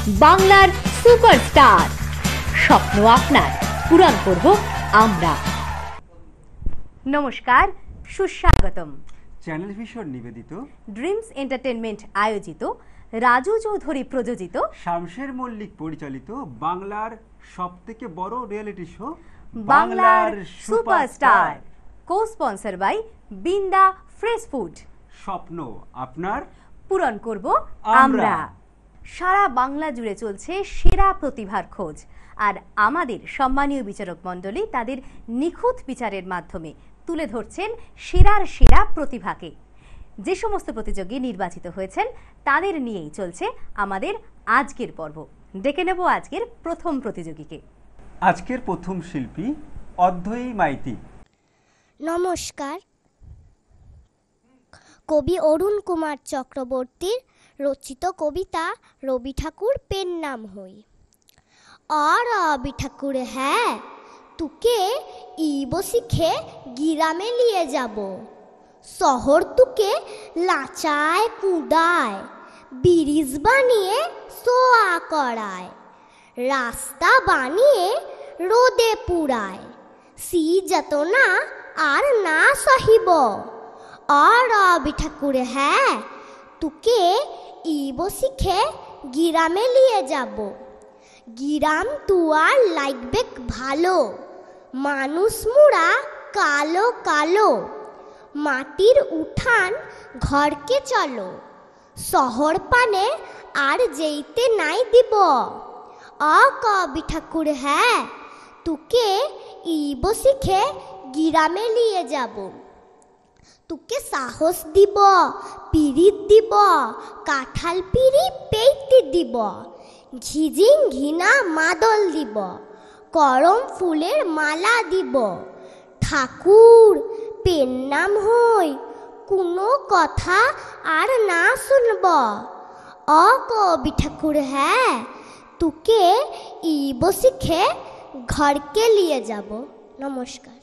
বাংলার সুপারস্টার। স্বপ্ন আপনার, পূরণ করব আমরা। নমস্কার, সুস্বাগতম। চ্যানেল ভিশন নিবেদিত, ড্রিমস এন্টারটেনমেন্ট আয়োজিত, রাজু চৌধুরী প্রযোজিত, শামশের মল্লিক পরিচালিত বাংলার সবথেকে বড় রিয়েলিটি শো বাংলার superstar, co sponsor by Binda fresh food. স্বপ্ন আপনার, পূরণ করব আমরা। আমরা। সারা বাংলা জুড়ে চলছে সেরা প্রতিভার খোঁজ, আর আমাদের সম্মানীয় বিচারক মণ্ডলী তাদের নিখুঁত বিচারের মাধ্যমে তুলে ধরছেন সেরার সেরা প্রতিভাকে। যে সমস্ত প্রতিযোগী নির্বাচিত হয়েছেন তাদের নিয়েই চলছে আমাদের আজকের পর্ব। ডেকে নেব আজকের প্রথম প্রতিযোগীকে। আজকের প্রথম শিল্পী অধ্যয়ী মাইতি। নমস্কার। কবি অরুণ কুমার চক্রবর্তীর রচিত কবিতা রবি ঠাকুর পেন নাম হই। রবি ঠাকুর হ্যাঁ তুকে ইবো শিখে গিরামে নিয়ে যাব, শহর তুকে লাচায় কুদায়, ব্রিজ বানিয়ে সোয়া করায়, রাস্তা বানিয়ে রোদে পুরায়, সি যাতনা আর না সহিব। রবি ঠাকুর হ্যাঁ তুকে ইবো শিখে গিরামে নিয়ে যাব, গিরাম তুয়ার লাগবে ভালো, মানুষ মুড়া কালো কালো, মাটির উঠান ঘরকে চলো, শহর পানে আর যেইতে নাই দিব। কবি ঠাকুর হ্যাঁ তুকে ইবো শিখে গিরামে নিয়ে যাব, তুকে সাহস দিব, পিরিত দিব, কাঁঠাল পিড়ি পেইতে দিব, ঝিঝিং ঘিনা মাদল দিব, করম ফুলের মালা দিব, ঠাকুর পেন নাম হই কোনো কথা আর না শুনব। কবি ঠাকুর হ্যাঁ তুকে ইবো শিখে ঘরকে নিয়ে যাব। নমস্কার।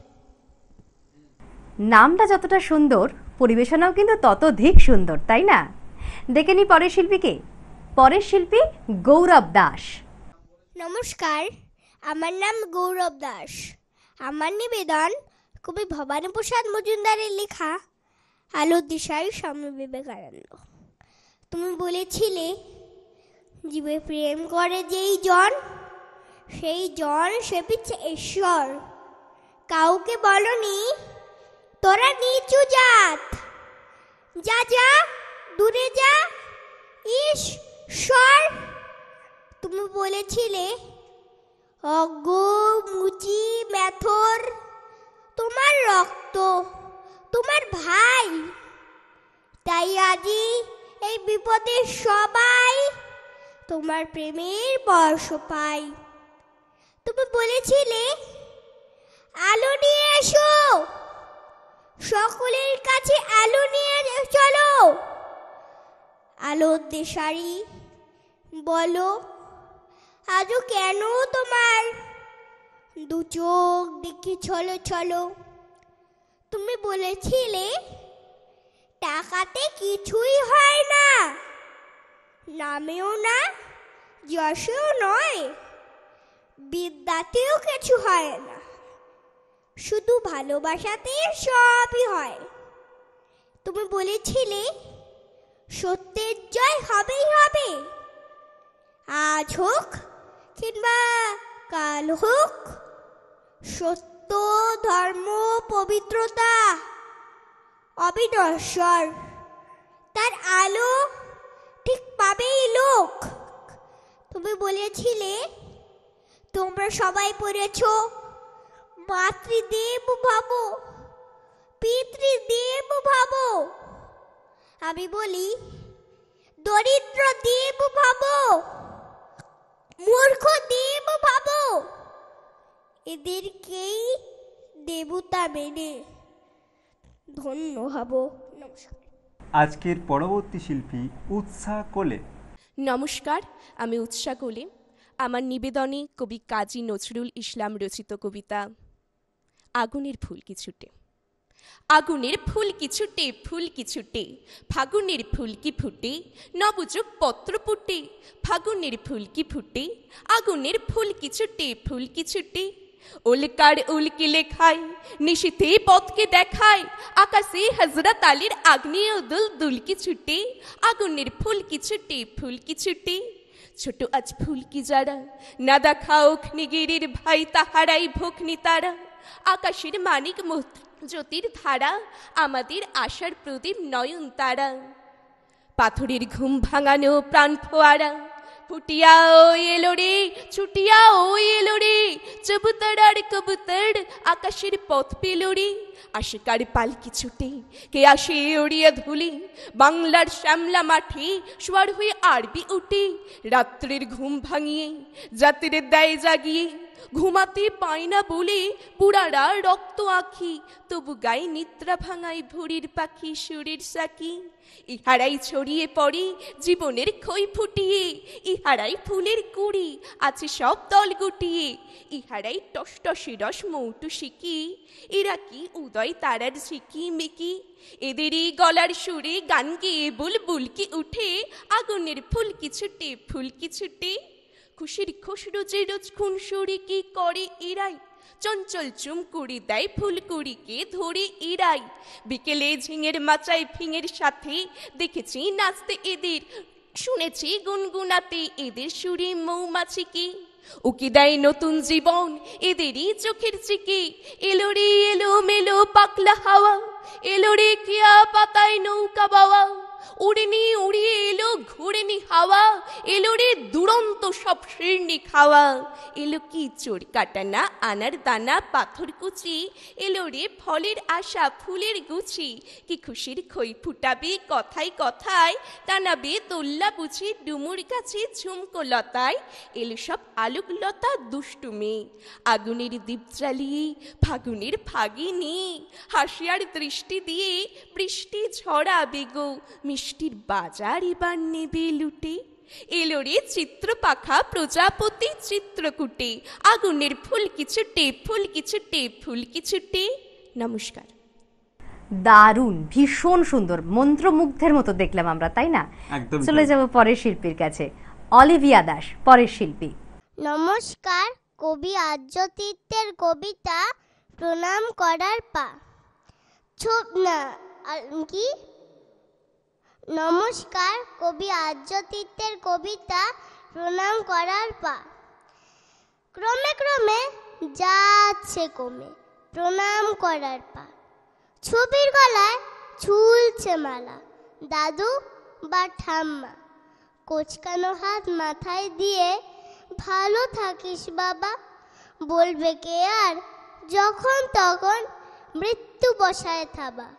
নামটা যতটা সুন্দর, পরিবেশনাও কিন্তু ততোধিক সুন্দর, তাই না? ডেকে নি পরের শিল্পীকে। পরের শিল্পী গৌরব দাস। নমস্কার, আমার নাম গৌরব দাস। আমার নিবেদন কবি ভবানীপ্রসাদ মজুমদারের লেখা আলোর দিশায় স্বামী বিবেকানন্দ। তুমি বলেছিলে জীবে প্রেম করে যেই জন, সেই জন সে পিছে ঈশ্বর। কাউকে বলনি তোরা নিচু জাত, যা যা দূরে যা ঈশ্বর। তুমি বলেছিলে অজ্ঞ মুচি মেথর তোমার রক্ত, তোমার ভাই, তাই আজি এই বিপদে সবাই তোমার প্রেমের বর্ষ পাই। তুমি বলেছিলে আলো নিয়ে এসো, সকলের কাছে আলো নিয়ে চলো। আলোর দেশারি বলো আজও কেন তোমার দু চোখ দেখি ছলো ছলো। তুমি বলেছিলে টাকাতে কিছুই হয় না, নামেও না যশেও নয়, বিদ্যাতেও কিছু হয় না, শুধু ভালোবাসাতে সবই হয়। তুমি বলেছিলে সত্যের জয় হবেই হবে, আজ হোক কিংবা কাল হোক, সত্য ধর্ম পবিত্রতা অবিনশ্বর, তার আলো ঠিক পাবেই লোক। তুমি বলেছিলে তোমরা সবাই পড়েছ মাতৃদেব ভাব, পিতৃদেব ভাব, আমি বলি দরিদ্র দেব ভাব, মূর্খ দেব ভাব, এদেরকেই দেবতা মেনে ধন্য হব। নমস্কার। আজকের পরবর্তী শিল্পী উৎসাহ কোলে। নমস্কার, আমি উৎসা কোলে। আমার নিবেদনে কবি কাজী নজরুল ইসলাম রচিত কবিতা আগুনের ফুল কিছুটে। আগুনের ফুল কিছুটে ফুল কিছুটে, ফাগুনের ফুল কি ফুটে, নবযুগ পত্র ফুটে, ফাগুনের ফুল কি ফুটে, আগুনের ফুল কিছুটে ফুল কিছুটে। উল্কার উল্কি লেখায় নিশীথে পথকে দেখায়, আকাশে হজরত আলীর আগ্নেয় দুল দুলকি ছুটে, আগুনের ফুল কিছুটে ফুল কিছুটে। ছোট আজ ফুল কি যারা, না দেখাও অগ্নিগিরির ভাই তাহারাই ভগ্নি তারা, আকাশের মানিক জ্যোতির ধারা, আমাদের আশার প্রদীপ নয়ন তারা। পাথরের ঘুম ভাঙানো প্রাণ ফোয়ারা, ফুটিয়া ও এলো রে, ছুটিয়া ও এলো রে, চবুতর আর কবুতর আকাশের পথ পেল রে। আশিকার পালকি ছুটে কে আসে উড়িয়ে ধুলি, বাংলার শ্যামলা মাঠে সোয়ার হয়ে আরবি উঠে, রাত্রের ঘুম ভাঙিয়ে জাতির দেয় জাগিয়ে, ঘুমাতে পায় না বলে পুরারা রক্ত আঁখি, তবু গায়ে নিদ্রা ভাঙায় ভোরের পাখি সুরের সাকি। ইহারাই ছড়িয়ে পড়ে জীবনের খই ফুটিয়ে, ইহারাই ফুলের কুড়ি আছে সব দল গুটিয়ে, ইহারাই টসটসে রস মৌটু শিকি, এরা কি উদয় তারার ঝিকি মিকি। এদেরই গলার সুরে গান গেয়ে বুলবুল কি উঠে, আগুনের ফুল কি ছুটে ফুল কি ছুটে। খুশির খুশরো যে রোজ খুনসুরি কি করে এরাই, চঞ্চল চুম কুড়ি দেয় ফুলকুড়িকে ধরে এরাই। বিকেলে ঝিঙের মাচায় ফিঙের সাথে দেখেছি নাচতে এদের, শুনেছি গুনগুনাতে এদের সুরে মৌমাছিকে। উকি দেয় নতুন জীবন এদেরই চোখের চিকে, এলো রে এলো মেলো পাকলা হাওয়া, এলো রে কেয়া পাতায় নৌকা বাওয়া, উড়েনি উড়িয়ে এলো ঘুরেনি হাওয়া, এলো রে দুরন্ত সব শিরনি খাওয়া। এলো কি চোর কাটানা আনার দানা পাথর কুচি, এলো রে ফলের আশা ফুলের গুছি, কি খুশির খই ফুটাবে কথায় কথায়, টানাবে দোল্লা বুঝি ডুমুর গাছে ঝুমকো লতায়। এলো সব আলোক লতা দুষ্টু মেয়ে, আগুনের দীপ জ্বালিয়ে ফাগুনের ফাগিনী, হাসিয়ার দৃষ্টি দিয়ে বৃষ্টি ঝরাবে গো, মিষ্টির বাজার এবার নেবে লুটে। এলো রে চিত্র পাখা প্রজাপতি চিত্রকূটে, আগুনের ফুল কিছুটে ফুল কিছুটে ফুল কিছুটে। নমস্কার। দারুণ, ভীষণ সুন্দর, মন্ত্রমুগ্ধের মতো দেখলাম আমরা, তাই না? একদম চলে যাব পরের শিল্পীর কাছে। অলিভিয়া দাস পরের শিল্পী। নমস্কার, কবি আর্যতীর্থের কবিতা প্রণাম করার পা। কি নমস্কার, কবি আর্যতীর্থের কবিতা প্রণাম করার পা। ক্রমে ক্রমে যাচ্ছে কমে প্রণাম করার পা, ছবির গলায় ঝুলছে মালা, দাদু বা ঠাম্মা কোচকানো হাত মাথায় দিয়ে ভালো থাকিস বাবা বলবে কে আর, যখন তখন মৃত্যু বসায় থাবা।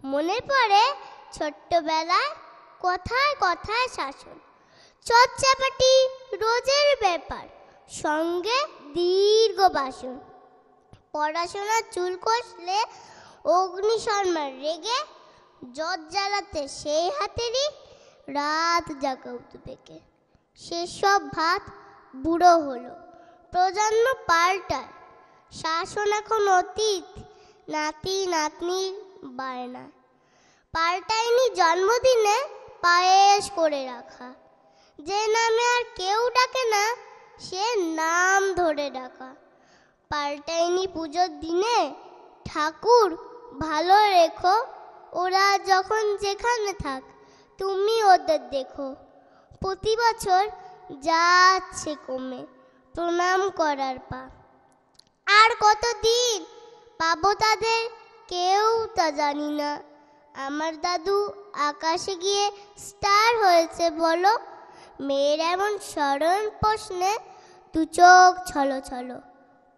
মনে পড়ে ছোট্টবেলায় কথায় কথায় শাসন, চচ্চাপাটি রোজের ব্যাপার, সঙ্গে দীর্ঘ বাসন। পড়াশোনার চুল কষলে অগ্নিশর্মার রেগে, জট জ্বালাতে সেই হাতেরই রাত জাগা উদ্বেগে। সেসব ভাত বুড়ো হলো, প্রজন্ম পাল্টায়, শাসন এখন অতীত, নাতি নাতনির বায়না। পাল্টায়নি জন্মদিনে পায়েস করে রাখা, যে নামে আর কেউ ডাকে না সে নাম ধরে ডাকা। পাল্টায়নি পুজোর দিনে ঠাকুর ভালো রেখো, ওরা যখন যেখানে থাক তুমি ওদের দেখো। প্রতি বছর যাচ্ছে কমে প্রণাম করার পা, আর কতদিন পাবো তাদের কেউ তা জানি না। আমার দাদু আকাশে গিয়ে স্টার হয়েছে বলো, মেয়ের এমন স্মরণ প্রশ্নে দু চোখ ছলো ছলো।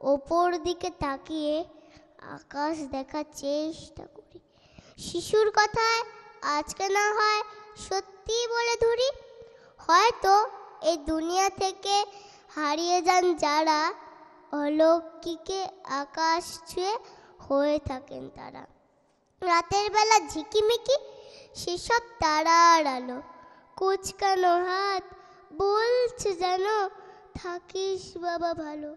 ওপর দিকে তাকিয়ে আকাশ দেখার চেষ্টা করি, শিশুর কথায় আজকে না হয় সত্যি বলে ধরি। হয়তো এই দুনিয়া থেকে হারিয়ে যান যারা, অলৌকিকে আকাশ ছুঁয়ে হয়ে থাকেন তারা। রাতের বেলা ঝিকিমিকি সেসব তারার আলো, কুচকানো হাত বলছে যেন থাকিস বাবা ভালো।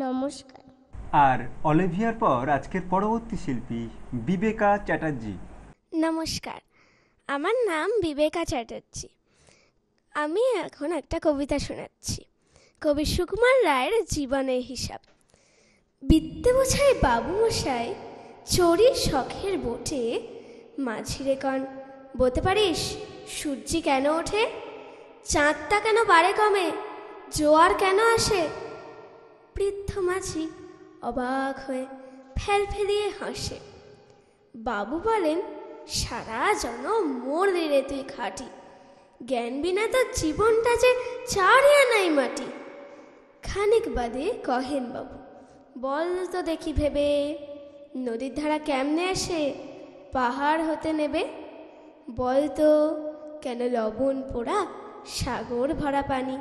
নমস্কার। আর অলিভিয়ার পর আজকের পরবর্তী শিল্পী বিবেকা চ্যাটার্জি। নমস্কার, আমার নাম বিবেকা চ্যাটার্জি। আমি এখন একটা কবিতা শোনাচ্ছি, কবি সুকুমার রায়ের জীবনের হিসাব। বিদ্যে বোঝাই বাবুমশাই চড়ি শখের বোটে, মাঝিরে কন বলতে পারিস সূর্যি কেন ওঠে, চাঁদটা কেন বাড়ে কমে, জোয়ার কেন আসে। বৃদ্ধ মাঝি অবাক হয়ে ফেলফেলিয়ে হাসে। বাবু বলেন, সারা জনম মরলি রে তুই খাটি, জ্ঞান বিনা তোর জীবনটা যে চারিয়া নাই মাটি। খানিক বাদে কহেন বাবু, বল তো দেখি ভেবে, নদীর ধারা কেমনে আসে পাহাড় হতে নেবে। বল তো কেন লবণ পোড়া সাগর ভরা পানি।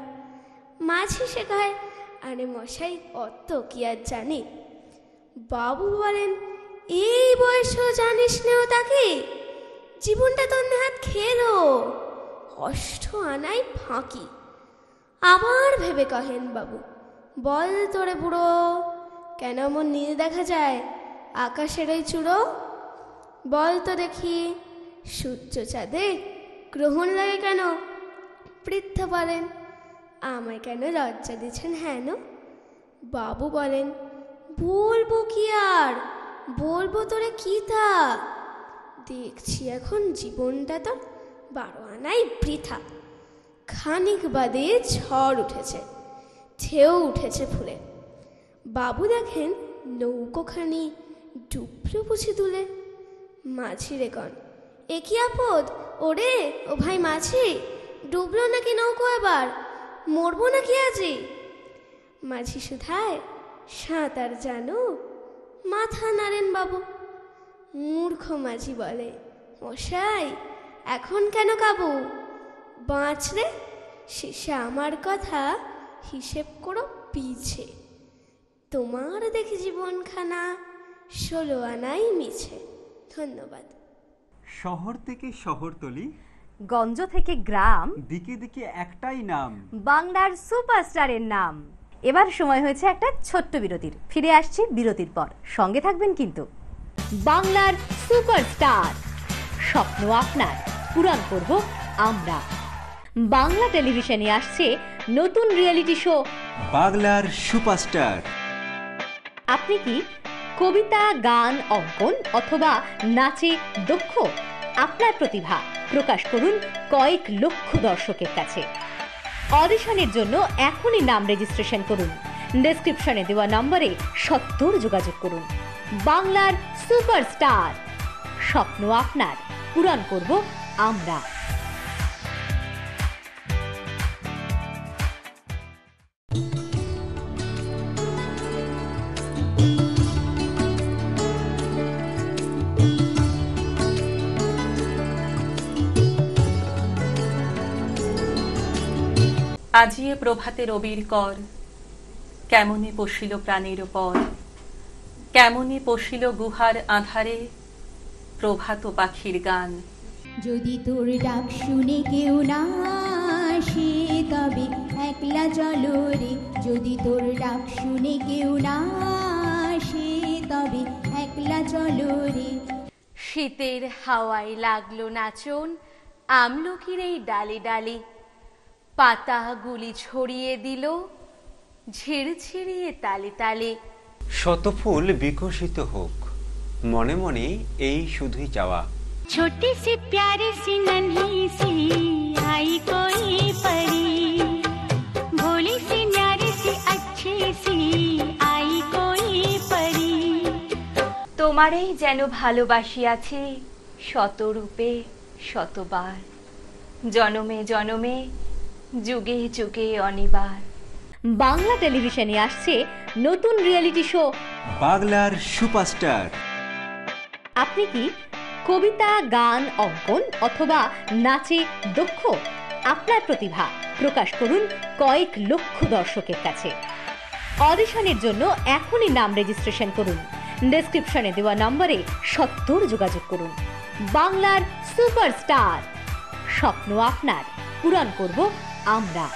মাঝি সে কয়, আরে মশাই অত কি আর জানি। বাবু বলেন, এই বয়সেও জানিস নেও তাকে, জীবনটা তোর হাত খেলো অষ্ট আনাই ফাঁকি। আবার ভেবে কহেন বাবু, বল তোরে বুড়ো কেন এমন নীল দেখা যায় আকাশের ওই চূড়ো। বল তো দেখি সূর্য চাঁদে গ্রহণ লাগে কেন। বৃদ্ধ বলেন, আমায় কেন লজ্জা দিচ্ছেন হেন। বাবু বলেন, বলবো কি আর, বলবো তোরে কি তা, দেখছি এখন জীবনটা তো 12 আনাই বৃথা। খানিক বাদে ঝড় উঠেছে, ঢেউ উঠেছে ফুলে। বাবু দেখেন নৌকোখানি ডুবলো বুঝি তুলে। মাঝি রে কন, এ কি আপদ ওরে ও ভাই মাঝি, ডুবলো নাকি নৌকো আবার, মরবো নাকি আজি। মাঝি শুধায়, সাঁতার জানো, মাথা নাড়েন বাবু। মূর্খ মাঝি বলে, মশাই এখন কেন কাবু, বাঁচরে শেষে আমার কথা হিসেব করো পিছে। তোমার দেখি জীবনখানা 16 আনাই মিছে। ধন্যবাদ। শহর থেকে শহরতলি, গঞ্জ থেকে গ্রাম, দিকে দিকে একটাই নাম, বাংলার সুপারস্টারের নাম। এবার সময় হয়েছে একটা ছোট্ট বিরতির। ফিরে আসছি বিরতির পর, সঙ্গে থাকবেন কিন্তু। বাংলার সুপারস্টার, স্বপ্ন আপনার, পূরণ করব আমরা। বাংলা টেলিভিশনে আসছে নতুন রিয়েলিটি শো বাংলার সুপারস্টার। আপনি কি কবিতা, গান, অঙ্কন অথবা নাচে দক্ষ? আপনার প্রতিভা প্রকাশ করুন কয়েক লক্ষ দর্শকের কাছে। অডিশনের জন্য এখনই নাম রেজিস্ট্রেশন করুন। ডেসক্রিপশনে দেওয়া নম্বরে সত্বর যোগাযোগ করুন। বাংলার সুপারস্টার, স্বপ্ন আপনার, পূরণ করব আমরা। আজিয়ে প্রভাতে রবির কর, কেমনে পশিল প্রাণের পর, কেমনে পশিল গুহার আধারে প্রভাত পাখির গান। যদি তোর ডাক শুনে কেউ না আসে তবে একলা চলো রে, যদি তোর ডাক শুনে কেউ না আসে তবে একলা চলো রে। শীতের হাওয়ায় লাগলো নাচন আমলকির এই ডালে ডালে, পাতাগুলি ছড়িয়ে দিল ঝিরঝিরিয়ে তালে তালে। শত ফুল বিকশিত হোক, মনে মনে এই শুধুই চাওয়া। छोटी सी प्यारी सी नन्ही सी आई कोई परी, भोली सी न्यारी सी अच्छी सी आई कोई परी। তোমারেই যেন ভালোবাসিয়াছি শতরূপে শতবার, জনমে জনমে যুগে যুগে অনিবার। বাংলা টেলিভিশনে আসছে নতুন রিয়েলিটি শো বাংলার সুপারস্টার। আপনি কি কবিতা, গান, অঙ্কন অথবা নাচে দক্ষ? আপনার প্রতিভা প্রকাশ করুন কয়েক লক্ষ দর্শকের কাছে। অডিশনের জন্য এখনই নাম রেজিস্ট্রেশন করুন। ডেসক্রিপশনে দেওয়া নম্বরে সত্বর যোগাযোগ করুন। বাংলার সুপারস্টার, স্বপ্ন আপনার, পূরণ করব আমরা।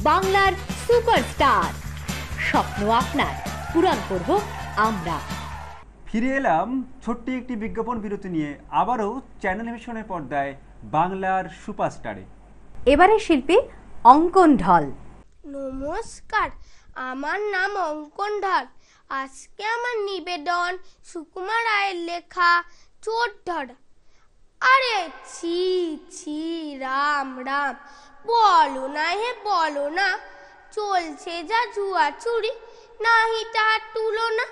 বাংলার সুপারস্টার। স্বপ্ন আপনার, পূরণ করব আমরা। ফিরে এলাম ছোট্ট একটি বিজ্ঞাপন বিরতি নিয়ে, আবারও চ্যানেল টেলিভিশনের পর্দায় বাংলার সুপারস্টারে। এবারে শিল্পী অঙ্কন ঢল। নমস্কার, আমার নাম অঙ্কন ঢল। আজকে আমার নিবেদন সুকুমার রায়ের লেখা চোর ধরা। আরে ছি ছি, রাম রাম, বলো না হে বলো না, চলছে যা জুয়া চুরি, নাহি তার তুলনা।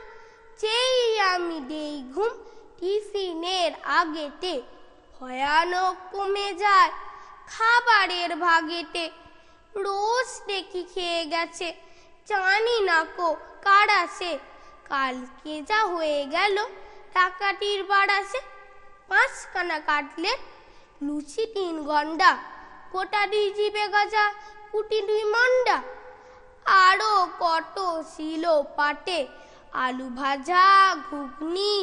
যেই আমি দেই ঘুম টিফিনের আগেতে, ভয়ানক কমে যায় খাবারের ভাগেতে। রোজ দেখি খেয়ে গেছে, জানি না কো কারা সে। কালকে যা হয়ে গেল ডাকাতির বাড়াসে। 5খানা কাটলেট, লুচি 3 গন্ডা, গোটা 2 জিবে গাজা, কুটি 2 মন্ডা। আরো কত ছিল পাটে, আলু ভাজা, ঘুগনি।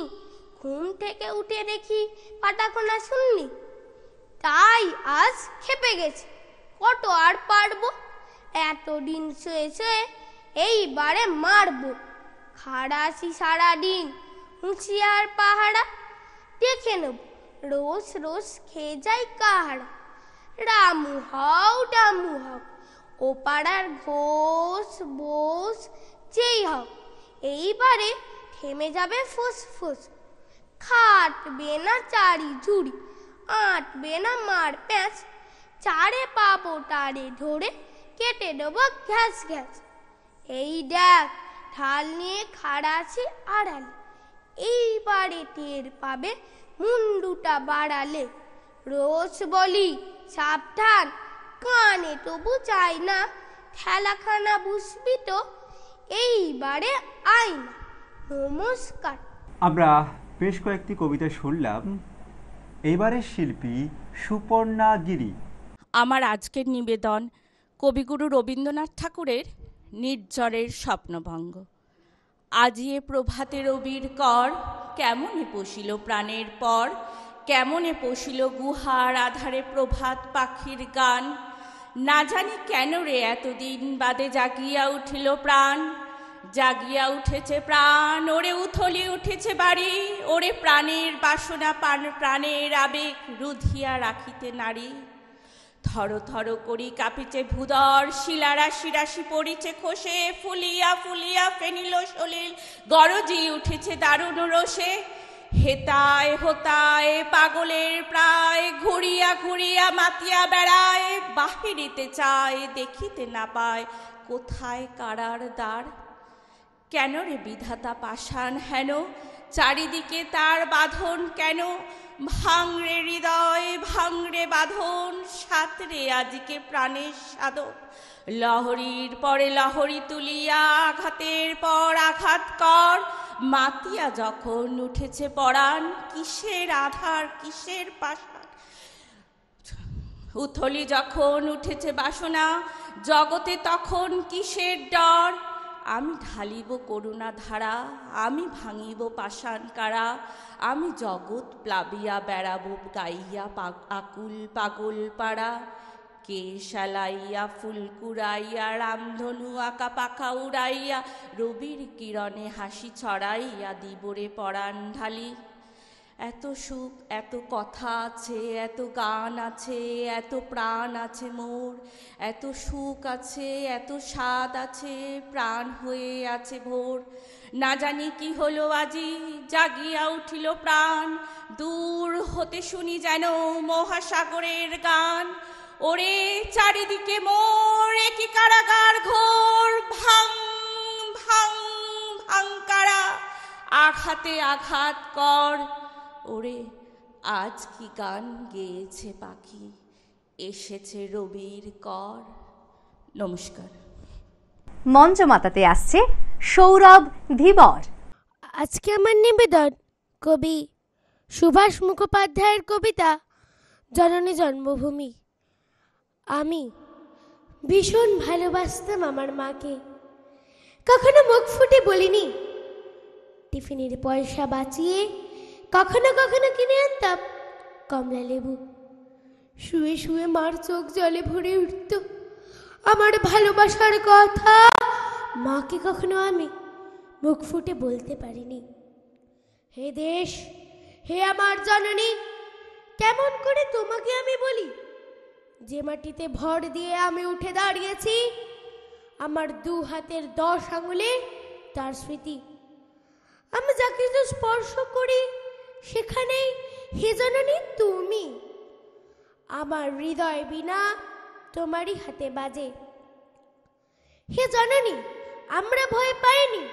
ঘুম থেকে উঠে দেখি পাটাকোনা শুননি, তাই আজ খেপে গেছে। কত আর পারবো, এতদিন শুয়ে শুয়ে এইবারে মারবো। খাড়াছি সারাদিন হুঁশিয়ার পাহারা, দেখে নেব রোজ রোজ খেয়ে যাই কাহারা। রামু হও ডামু হও, ও পাড়ার ঘোষ বোস যেই হও, এইবারে থেমে যাবে ফুসফুস। খাটবে না চারি ঝুড়ি, আঁটবে না মার প্যাঁচ। চারে পাবো তারে ধরে, কেটে দেবো ঘ্যাস ঘ্যাস। এই দেখ ঢাল নিয়ে খাড়াছি আড়ালে, এইবারে টের পাবে মুন্ডুটা বাড়ালে। রোজ বলি সাবধান, কানে তবু চাই না, ঠেলাখানা বুঝবি তো, এইবারে আয় না। নমস্কার। আমরা বেশ কয়েকটি কবিতা শুনলাম। এবারের শিল্পী সুপর্ণা গিরি। আমার আজকের নিবেদন কবিগুরু রবীন্দ্রনাথ ঠাকুরের নির্ঝরের স্বপ্নভঙ্গ। আজিয়ে প্রভাতে রবির কর, কেমনে পশিল প্রাণের পর। কেমনে পশিল গুহার আধারে প্রভাত পাখির গান। না জানি কেন রে এতদিন বাদে জাগিয়া উঠিল প্রাণ। জাগিয়া উঠেছে প্রাণ, ওরে উথলি উঠেছে বাড়ি। ওরে প্রাণের বাসনা প্রাণের আবেগ রুধিয়া রাখিতে নারী। থর থর করি কাঁপিছে ভূদর, শিলারাশি রাশি পড়িছে খসে। ফুলিয়া ফুলিয়া ফেনিল সলিল, গরজি উঠেছে দারুণ রোষে। হেতায় হোতায় পাগলের প্রায়, ঘুরিয়া ঘুরিয়া মাতিয়া বেড়ায়। বাহিরিতে চায় দেখিতে না পায়, কোথায় কারার দ্বার। কেন রে বিধাতা পাষাণ হেন, চারিদিকে তার বাঁধন কেন। ভাঙরে হৃদয় ভাঙরে বাঁধন, সাতরে আজকে প্রাণের সাধন। লহরীর পরে লহরী তুলিয়া, আঘাতের পর আঘাত কর। মাতিয়া যখন উঠেছে পরাণ, কিসের আধার কিসের পাষাণ। উথলি যখন উঠেছে বাসনা, জগতে তখন কিসের ডর। আমি ঢালিব করুণা ধারা, আমি ভাঙিব পাষাণ কারা। আমি জগৎ প্লাবিয়া বেড়াবো গাইয়া আকুল পাগল পাড়া। কে শালাইয়া ফুল কুড়াইয়া, রামধনু আঁকা পাখা উড়াইয়া। রবির কিরণে হাসি ছড়াইয়া দিবরে পরাণ ঢালি। এত সুখ এত কথা আছে, এত গান আছে, এত প্রাণ আছে মোর। এত সুখ আছে এত স্বাদ আছে, প্রাণ হয়ে আছে ভোর। না জানি কি হলো আজি, জাগিয়া উঠিল প্রাণ। দূর হতে শুনি যেন মহাসাগরের গান। ওরে চারিদিকে মোর একই কারাগার ঘোর। ভাঙ ভাঙ ভাঙ কারা, আঘাতে আঘাত কর। ওরে আজ কি গান গেয়েছে পাখি, এসেছে রবির কর। নমস্কার। মঞ্চ মাতাতে আসছে সৌরভ ধীবর। আজকে আমার নিবেদন কবি সুভাষ মুখোপাধ্যায়ের কবিতা জননী জন্মভূমি। আমি ভীষণ ভালোবাসতাম আমার মাকে, কখনো মুখ ফুটে বলিনি। টিফিনের পয়সা বাঁচিয়ে কখনো কখনো কিনে আনতাম কমলা লেবু। শুয়ে শুয়ে মার চোখ জলে ভরে উঠত, আমার ভালোবাসার কথা মাকে কখনো আমি মুখ ফুটে বলতে পারিনি। হে দেশ, হে আমার জননী, কেমন করে তোমাকে আমি বলি যে মাটিতে ভর দিয়ে আমি উঠে দাঁড়িয়েছি, আমার 2 হাতের 10 আঙুলে তার স্মৃতি। আমি যা কিছু স্পর্শ করি সেখানেই হে জননী তুমি। আমার হৃদয় বিনা তোমারই হাতে বাজে। হে জননী, আমরা ভয় পাইনি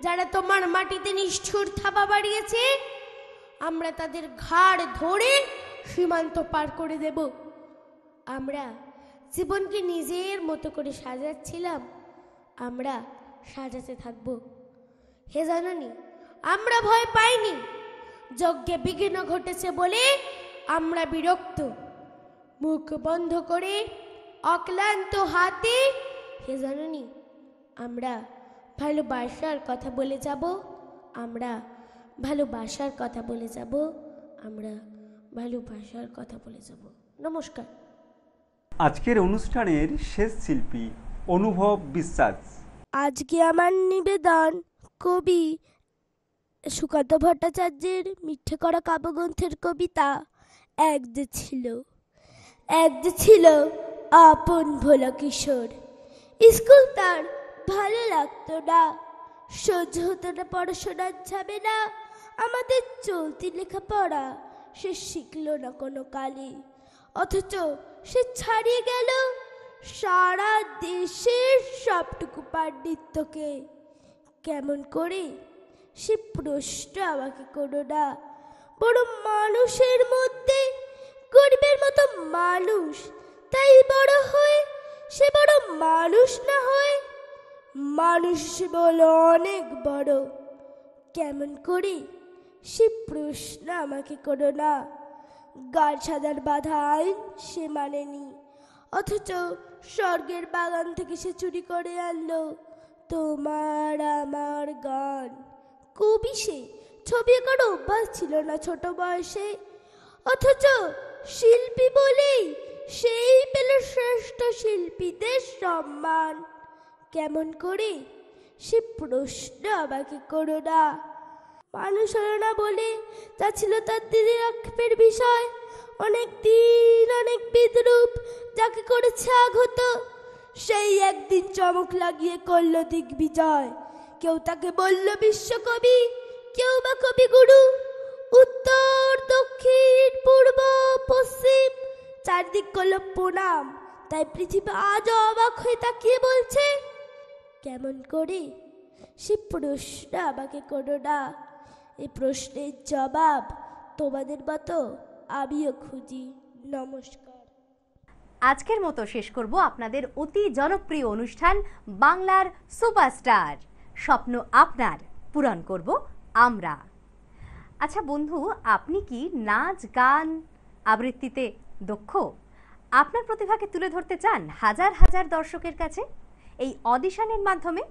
যারা তোমার মাটিতে নিষ্ঠুর থাবা বাড়িয়েছে। আমরা তাদের ঘাড় ধরে সীমান্ত পার করে দেব। আমরা জীবনকে নিজের মতো করে সাজাচ্ছিলাম, আমরা সাজাতে থাকব। হে জননী, আমরা ভয় পাইনি। যজ্ঞে বিঘ্ন ঘটেছে বলে আমরা বিরক্ত। মুখ বন্ধ করে অক্লান্ত হাতে হে জননী আমরা ভালোবাসার কথা বলে যাব। আমরা ভালোবাসার কথা বলে যাব। আমরা ভালোবাসার কথা বলে যাব। নমস্কার। আজকের অনুষ্ঠানের শেষ শিল্পী অনুভব বিশ্বাস। আজকে আমার নিবেদন কবি সুকান্ত ভট্টাচার্যের মিঠে করা কাব্যগ্রন্থের কবিতা এক যে ছিল আপন ভোলা কিশোর। স্কুল তার ভালো লাগতো না, সহ্য হতো না পড়াশোনার ঝামেলা। আমাদের চলতি লেখাপড়া সে শিখলো না কোনো কালে, অথচ সে ছাড়িয়ে গেল সারা দেশের সবটুকু পাণ্ডিত্যকে। কেমন করে সে প্রশ্ন আমাকে করো না। বড় মানুষের মধ্যে গরিবের মতো মানুষ, তাই বড় হয় সে বড় মানুষ না হয় মানুষ বলো অনেক বড়। কেমন করে সে প্রশ্ন আমাকে করো না। গাছ সাদার বাধা আইন সে মানেনি, অথচ স্বর্গের বাগান থেকে সে চুরি করে আনলো তোমার আমার গান। কবি সে, ছবি আঁকার অভ্যাস ছিল না ছোট বয়সে, অথচ শিল্পী বলেই সেই পেল শ্রেষ্ঠ শিল্পীদের সম্মান। কেমন করে সে প্রশ্ন আমাকে করো না। মানুষ হলো না বলে তা ছিল তার দিদির আক্ষেপের বিষয়। অনেক দিন অনেক বিদ্রুপ যাকে করেছে আঘাত, সেই একদিন চমক লাগিয়ে করল দিগ্বিজয়। কেউ তাকে বলল বিশ্বকবি, কেউ বা কবিগুরু। উত্তর দক্ষিণ পূর্ব পশ্চিম চারদিক করল প্রণাম, তাই পৃথিবী আজও অবাক হয়ে তাকিয়ে বলছে কেমন করে সে প্রশ্ন আমাকে করো না। এই প্রশ্নের জবাব তোমাদের মতো আমিও খুঁজি। নমস্কার। আজকের মতো শেষ করব আপনাদের অতি জনপ্রিয় অনুষ্ঠান বাংলার সুপারস্টার। স্বপ্ন আপনার, পূরণ করব আমরা। আচ্ছা বন্ধু, আপনি কি নাচ গান আবৃত্তিতে দক্ষ? আপনার প্রতিভাকে তুলে ধরতে চান হাজার হাজার দর্শকের কাছে এই অডিশনের মাধ্যমে?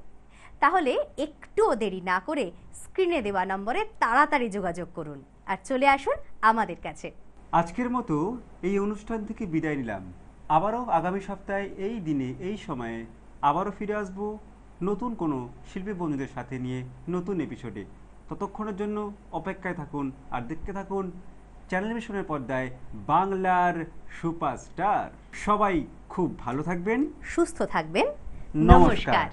তাহলে একটুও দেরি না করে স্ক্রিনে দেওয়া নম্বরে তাড়াতাড়ি যোগাযোগ করুন আর চলে আসুন আমাদের কাছে। আজকের মতো এই অনুষ্ঠান থেকে বিদায় নিলাম। আবারও আগামী সপ্তাহে এই দিনে এই সময়ে আবারও ফিরে আসব নতুন কোনো শিল্পী বন্ধুদের সাথে নিয়ে নতুন এপিসোডে। ততক্ষণের জন্য অপেক্ষায় থাকুন আর দেখতে থাকুন চ্যানেল ভিশনের পর্দায় বাংলার সুপারস্টার। সবাই খুব ভালো থাকবেন, সুস্থ থাকবেন। নমস্কার।